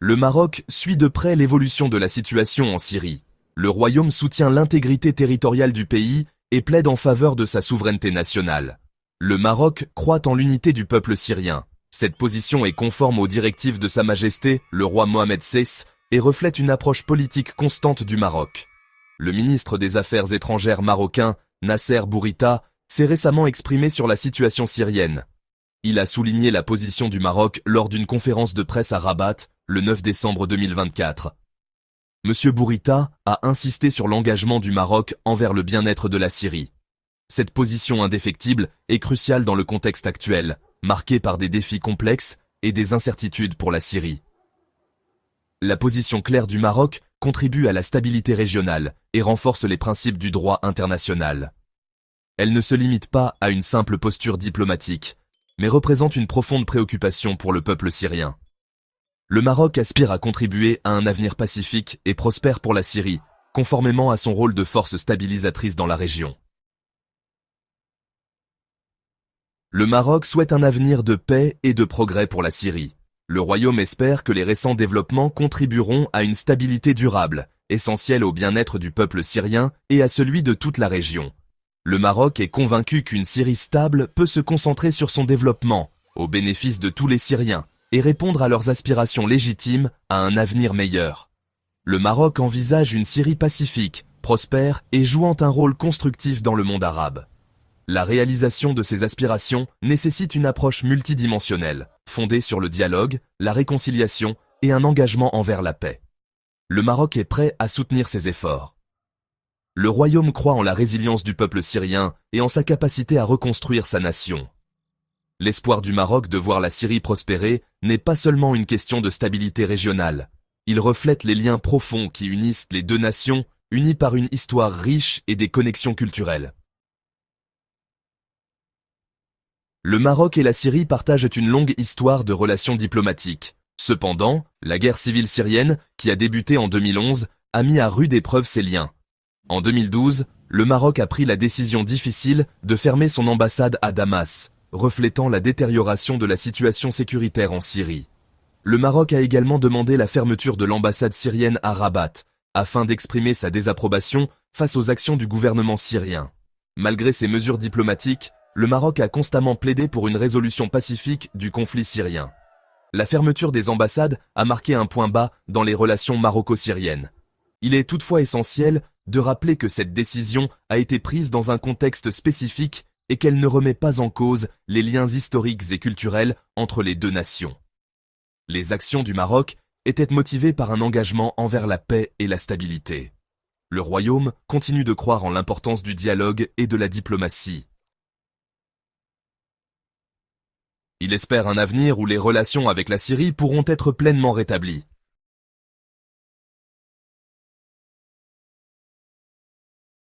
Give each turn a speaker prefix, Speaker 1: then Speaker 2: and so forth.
Speaker 1: Le Maroc suit de près l'évolution de la situation en Syrie. Le royaume soutient l'intégrité territoriale du pays et plaide en faveur de sa souveraineté nationale. Le Maroc croit en l'unité du peuple syrien. Cette position est conforme aux directives de Sa Majesté, le roi Mohamed VI, et reflète une approche politique constante du Maroc. Le ministre des Affaires étrangères marocain, Nasser Bourita, s'est récemment exprimé sur la situation syrienne. Il a souligné la position du Maroc lors d'une conférence de presse à Rabat, le 9 décembre 2024. M. Bourita a insisté sur l'engagement du Maroc envers le bien-être de la Syrie. Cette position indéfectible est cruciale dans le contexte actuel, marqué par des défis complexes et des incertitudes pour la Syrie. La position claire du Maroc contribue à la stabilité régionale et renforce les principes du droit international. Elle ne se limite pas à une simple posture diplomatique, mais représente une profonde préoccupation pour le peuple syrien. Le Maroc aspire à contribuer à un avenir pacifique et prospère pour la Syrie, conformément à son rôle de force stabilisatrice dans la région. Le Maroc souhaite un avenir de paix et de progrès pour la Syrie. Le royaume espère que les récents développements contribueront à une stabilité durable, essentielle au bien-être du peuple syrien et à celui de toute la région. Le Maroc est convaincu qu'une Syrie stable peut se concentrer sur son développement, au bénéfice de tous les Syriens, et répondre à leurs aspirations légitimes à un avenir meilleur. Le Maroc envisage une Syrie pacifique, prospère et jouant un rôle constructif dans le monde arabe. La réalisation de ces aspirations nécessite une approche multidimensionnelle, fondée sur le dialogue, la réconciliation et un engagement envers la paix. Le Maroc est prêt à soutenir ces efforts. Le royaume croit en la résilience du peuple syrien et en sa capacité à reconstruire sa nation. L'espoir du Maroc de voir la Syrie prospérer n'est pas seulement une question de stabilité régionale. Il reflète les liens profonds qui unissent les deux nations, unies par une histoire riche et des connexions culturelles. Le Maroc et la Syrie partagent une longue histoire de relations diplomatiques. Cependant, la guerre civile syrienne, qui a débuté en 2011, a mis à rude épreuve ces liens. En 2012, le Maroc a pris la décision difficile de fermer son ambassade à Damas, reflétant la détérioration de la situation sécuritaire en Syrie. Le Maroc a également demandé la fermeture de l'ambassade syrienne à Rabat, afin d'exprimer sa désapprobation face aux actions du gouvernement syrien. Malgré ces mesures diplomatiques, le Maroc a constamment plaidé pour une résolution pacifique du conflit syrien. La fermeture des ambassades a marqué un point bas dans les relations maroco-syriennes. Il est toutefois essentiel de rappeler que cette décision a été prise dans un contexte spécifique et qu'elle ne remet pas en cause les liens historiques et culturels entre les deux nations. Les actions du Maroc étaient motivées par un engagement envers la paix et la stabilité. Le royaume continue de croire en l'importance du dialogue et de la diplomatie. Il espère un avenir où les relations avec la Syrie pourront être pleinement rétablies.